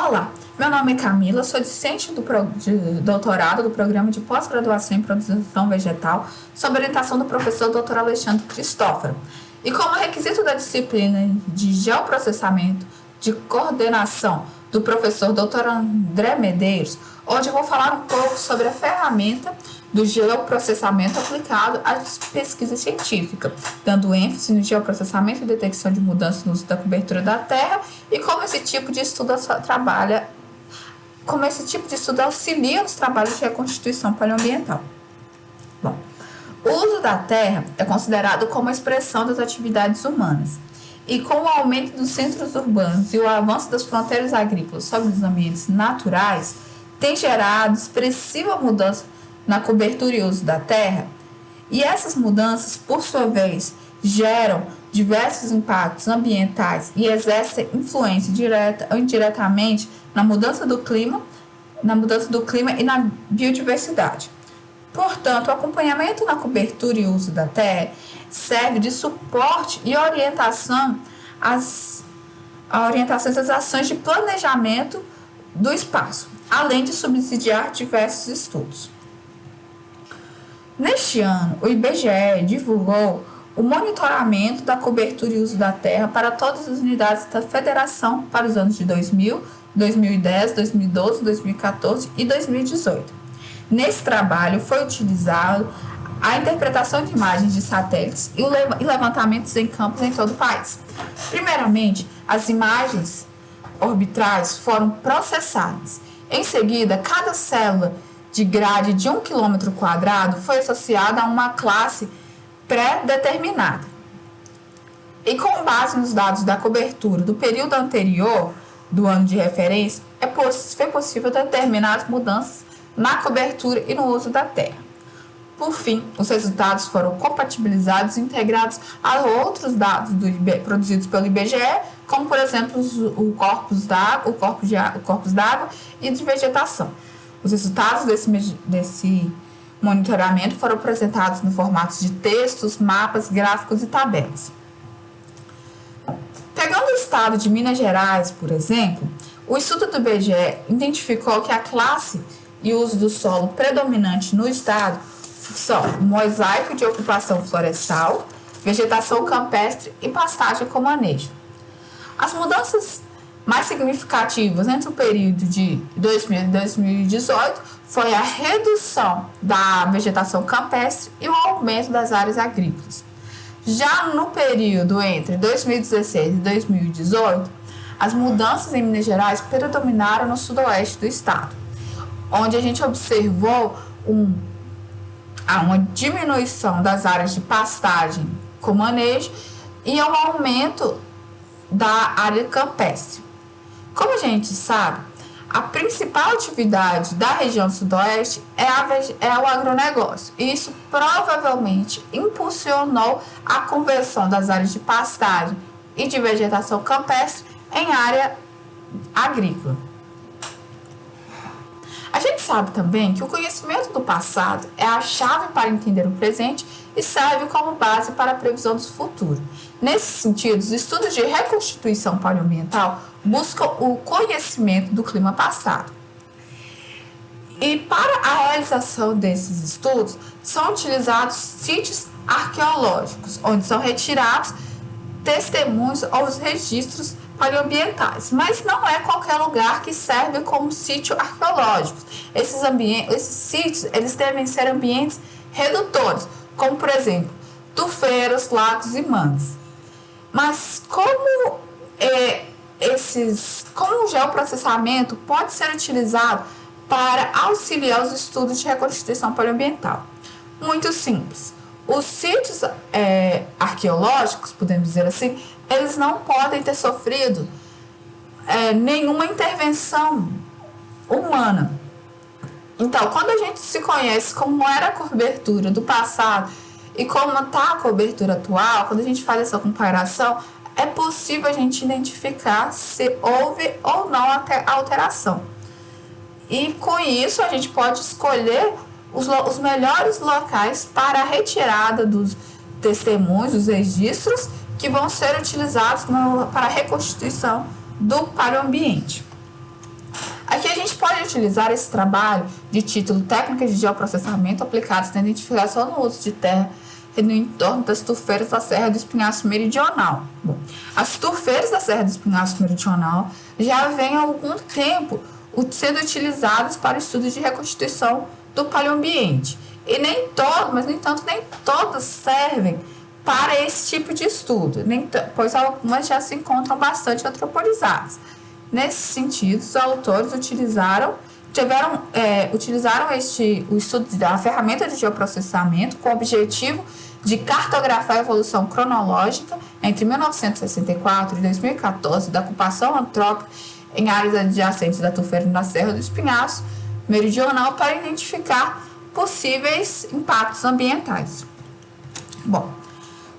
Olá, meu nome é Camila, sou discente de doutorado do Programa de Pós-Graduação em Produção Vegetal, sob orientação do professor Dr. Alexandre Cristófaro. E como requisito da disciplina de geoprocessamento de coordenação do professor Dr. André Medeiros, hoje eu vou falar um pouco sobre a ferramenta do geoprocessamento aplicado à pesquisa científica, dando ênfase no geoprocessamento e detecção de mudanças no uso da cobertura da terra e como esse tipo de estudo auxilia nos trabalhos de reconstituição paleoambiental. Bom, o uso da terra é considerado como a expressão das atividades humanas. E com o aumento dos centros urbanos e o avanço das fronteiras agrícolas sobre os ambientes naturais, tem gerado expressiva mudança na cobertura e uso da terra, e essas mudanças, por sua vez, geram diversos impactos ambientais e exercem influência direta ou indiretamente na mudança do clima e na biodiversidade. Portanto, o acompanhamento na cobertura e uso da terra serve de suporte e orientação às ações de planejamento do espaço, além de subsidiar diversos estudos. Neste ano, o IBGE divulgou o monitoramento da cobertura e uso da terra para todas as unidades da Federação para os anos de 2000, 2010, 2012, 2014 e 2018. Nesse trabalho foi utilizado a interpretação de imagens de satélites e levantamentos em campos em todo o país. Primeiramente, as imagens orbitais foram processadas. Em seguida, cada célula de grade de 1 km² foi associada a uma classe pré-determinada. E com base nos dados da cobertura do período anterior do ano de referência, foi possível determinar as mudanças na cobertura e no uso da terra. Por fim, os resultados foram compatibilizados e integrados a outros dados produzidos pelo IBGE, como, por exemplo, o corpos d'água e de vegetação. Os resultados desse monitoramento foram apresentados no formato de textos, mapas, gráficos e tabelas. Pegando o estado de Minas Gerais, por exemplo, o estudo do IBGE identificou que a classe e uso do solo predominante no estado são mosaico de ocupação florestal, vegetação campestre e pastagem com manejo. As mudanças mais significativas entre o período de 2000 e 2018 foi a redução da vegetação campestre e o aumento das áreas agrícolas. Já no período entre 2016 e 2018, as mudanças em Minas Gerais predominaram no sudoeste do estado, onde a gente observou uma diminuição das áreas de pastagem com manejo e um aumento da área campestre. Como a gente sabe, a principal atividade da região sudoeste é o agronegócio. E isso provavelmente impulsionou a conversão das áreas de pastagem e de vegetação campestre em área agrícola. A gente sabe também que o conhecimento do passado é a chave para entender o presente e serve como base para a previsão do futuro. Nesse sentido, os estudos de reconstituição paleoambiental buscam o conhecimento do clima passado. E para a realização desses estudos, são utilizados sítios arqueológicos, onde são retirados testemunhos ou os registros paleoambientais, mas não é qualquer lugar que serve como sítio arqueológico. Esses sítios, eles devem ser ambientes redutores, como, por exemplo, tufeiras, lagos e mangues. Mas como o geoprocessamento pode ser utilizado para auxiliar os estudos de reconstituição paleoambiental? Muito simples. Os sítios arqueológicos, podemos dizer assim, eles não podem ter sofrido nenhuma intervenção humana. Então, quando a gente se conhece como era a cobertura do passado e como está a cobertura atual, quando a gente faz essa comparação, é possível a gente identificar se houve ou não alteração. E com isso, a gente pode escolher os melhores locais para a retirada dos testemunhos, dos registros, que vão ser utilizados para a reconstituição do paleoambiente. utilizar esse trabalho de título Técnicas de Geoprocessamento aplicadas na identificação no uso de terra no entorno das tufeiras da Serra do Espinhaço Meridional. Bom, as tufeiras da Serra do Espinhaço Meridional já vêm há algum tempo sendo utilizadas para estudos de reconstituição do paleoambiente. E nem todas servem para esse tipo de estudo, pois algumas já se encontram bastante antropolizadas. Nesse sentido, os autores utilizaram o estudo da ferramenta de geoprocessamento com o objetivo de cartografar a evolução cronológica entre 1964 e 2014 da ocupação antrópica em áreas adjacentes da tufeira na Serra do Espinhaço Meridional para identificar possíveis impactos ambientais. Bom,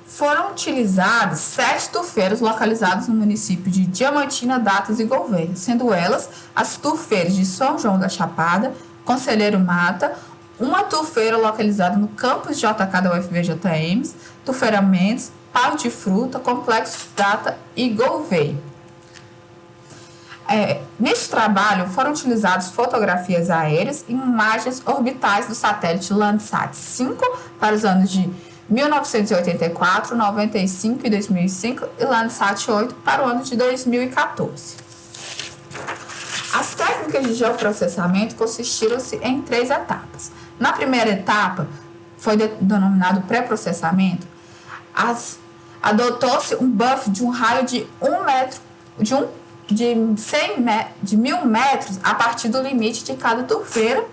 foram utilizadas 7 tufeiras localizadas no município de Diamantina, Datas e Gouveia, sendo elas as tufeiras de São João da Chapada, Conselheiro Mata, uma tufeira localizada no campus JK da UFVJM, Tufeira Mendes, Pau de Fruta, Complexo Data e Gouveia. Neste trabalho foram utilizadas fotografias aéreas e imagens orbitais do satélite Landsat 5 para os anos de 1984, 95 e 2005 e Landsat 8 para o ano de 2014. As técnicas de geoprocessamento consistiram-se em 3 etapas. Na primeira etapa, foi denominado pré-processamento, adotou-se um buffer de um raio de 1 metro, de 1.000 metros a partir do limite de cada tufeira,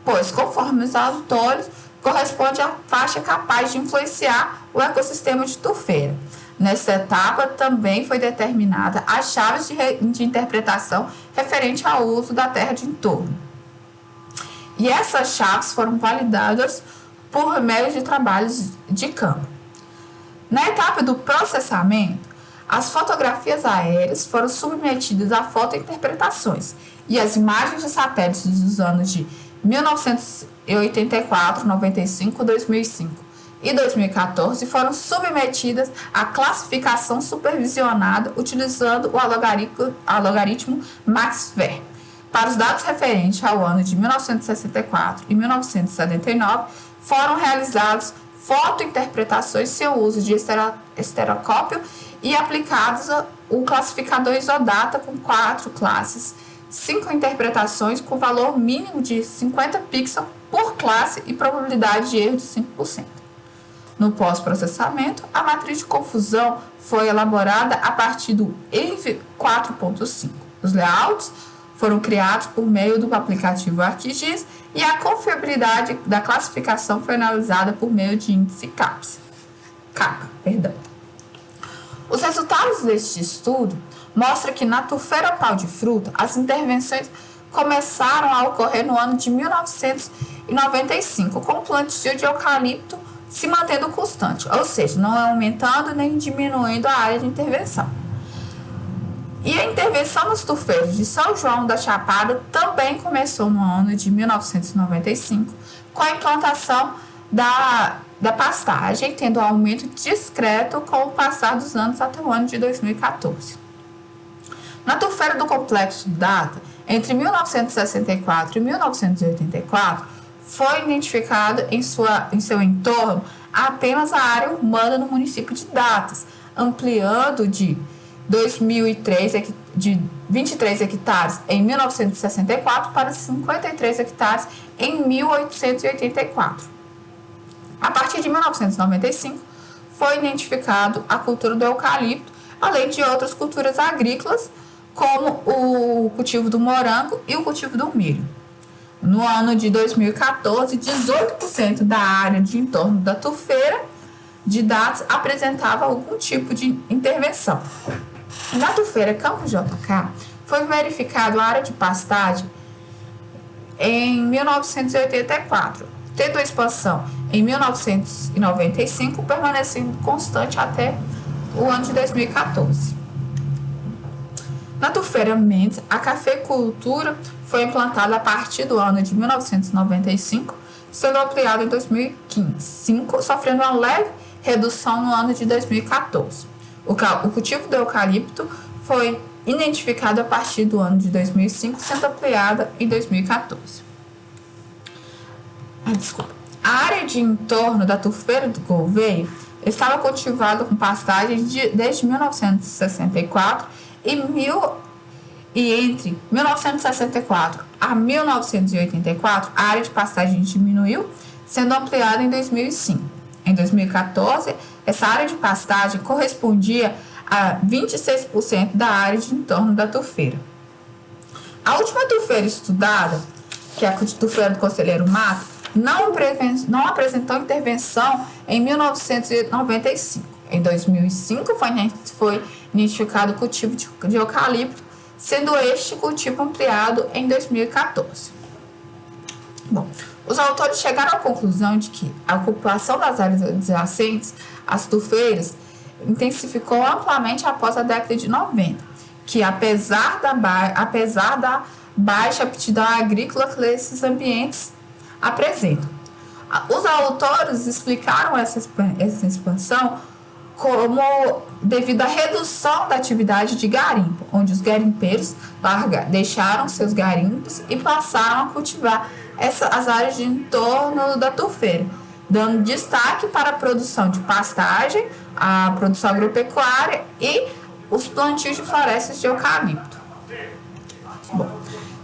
pois, conforme os autores, corresponde à faixa capaz de influenciar o ecossistema de tufeira. Nessa etapa, também foi determinada as chaves de interpretação referente ao uso da terra de entorno. E essas chaves foram validadas por meio de trabalhos de campo. Na etapa do processamento, as fotografias aéreas foram submetidas a fotointerpretações e as imagens de satélites dos anos de 1984, 95, 2005 e 2014 foram submetidas à classificação supervisionada utilizando o algoritmo Maxver. Para os dados referentes ao ano de 1964 e 1979, foram realizadas fotointerpretações sem o uso de estereoscópio e aplicados o classificador Isodata com 4 classes, 5 interpretações com valor mínimo de 50 pixels por classe e probabilidade de erro de 5%. No pós-processamento, a matriz de confusão foi elaborada a partir do ENV 4.5. Os layouts foram criados por meio do aplicativo ArcGIS e a confiabilidade da classificação foi analisada por meio de índice CAPA. Os resultados deste estudo mostram que na tufeira Pau de Fruta, as intervenções começaram a ocorrer no ano de 1995, com o plantio de eucalipto se mantendo constante, ou seja, não aumentando nem diminuindo a área de intervenção. E a intervenção nos tufeiros de São João da Chapada também começou no ano de 1995, com a implantação da pastagem, tendo um aumento discreto com o passar dos anos até o ano de 2014. Na tufeira do Complexo Data, entre 1964 e 1984, foi identificado em seu entorno apenas a área urbana no município de Datas, ampliando de 23 hectares em 1964 para 53 hectares em 1884. A partir de 1995, foi identificado a cultura do eucalipto, além de outras culturas agrícolas, como o cultivo do morango e o cultivo do milho. No ano de 2014, 18% da área de entorno da tufeira de Datas apresentava algum tipo de intervenção. Na tufeira Campos JK, foi verificado a área de pastagem em 1984, tendo a expansão em 1995, permanecendo constante até o ano de 2014. Na tufeira Mendes, a cafeicultura foi implantada a partir do ano de 1995, sendo ampliada em 2005, sofrendo uma leve redução no ano de 2014. O cultivo do eucalipto foi identificado a partir do ano de 2005, sendo ampliada em 2014. A área de entorno da Turfeira do Gouveia estava cultivada com pastagem desde 1964 e entre 1964 a 1984, a área de pastagem diminuiu, sendo ampliada em 2005. Em 2014, essa área de pastagem correspondia a 26% da área de entorno da turfeira. A última turfeira estudada, que é a turfeira do Conselheiro Mato, não apresentou intervenção em 1995. Em 2005 foi identificado o cultivo de eucalipto, sendo este cultivo ampliado em 2014. Bom, os autores chegaram à conclusão de que a ocupação das áreas adjacentes às turfeiras intensificou amplamente após a década de 90, que apesar da baixa aptidão agrícola que esses ambientes apresentam. Os autores explicaram essa expansão como devido à redução da atividade de garimpo, onde os garimpeiros deixaram seus garimpos e passaram a cultivar as áreas de entorno da turfeira, dando destaque para a produção de pastagem, a produção agropecuária e os plantios de florestas de eucalipto. Bom,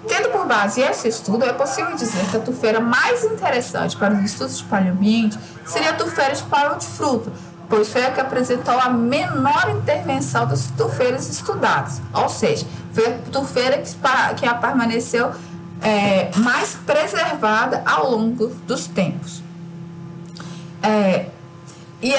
tendo por base esse estudo, é possível dizer que a turfeira mais interessante para os estudos de paleoambiente seria a turfeira de pau de fruta, pois foi a que apresentou a menor intervenção das turfeiras estudadas, ou seja, foi a turfeira que permaneceu mais preservada ao longo dos tempos. E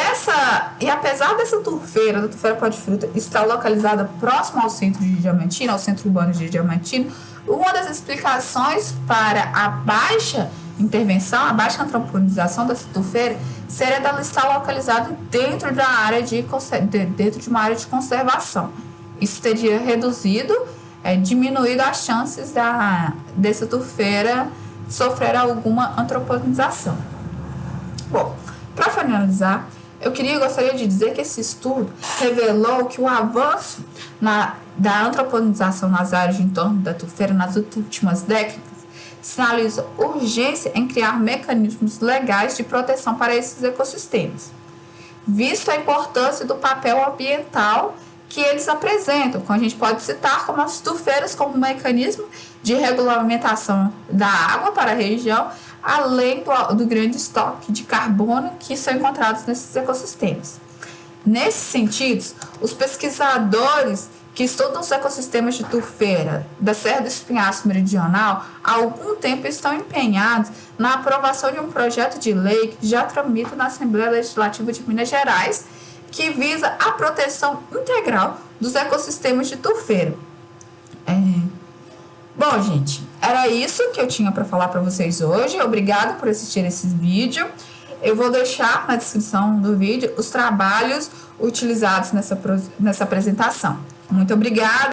apesar dessa turfeira, da turfeira pau de fruta, estar localizada próximo ao centro de Diamantina, ao centro urbano de Diamantina, uma das explicações para a baixa intervenção, a baixa antroponização dessa turfeira, seria dela estar localizada dentro de uma área de conservação. Isso teria diminuído as chances dessa turfeira sofrer alguma antroponização. Bom, para finalizar, gostaria de dizer que esse estudo revelou que o avanço da antroponização nas áreas de entorno da turfeira nas últimas décadas sinaliza urgência em criar mecanismos legais de proteção para esses ecossistemas, visto a importância do papel ambiental que eles apresentam. A gente pode citar como as turfeiras como um mecanismo de regulamentação da água para a região, além do grande estoque de carbono que são encontrados nesses ecossistemas. Nesses sentidos, os pesquisadores que estudam os ecossistemas de turfeira da Serra do Espinhaço Meridional há algum tempo estão empenhados na aprovação de um projeto de lei que já tramita na Assembleia Legislativa de Minas Gerais, que visa a proteção integral dos ecossistemas de turfeira. Bom, gente, era isso que eu tinha para falar para vocês hoje. Obrigado por assistir esse vídeo. Eu vou deixar na descrição do vídeo os trabalhos utilizados nessa apresentação. Muito obrigada.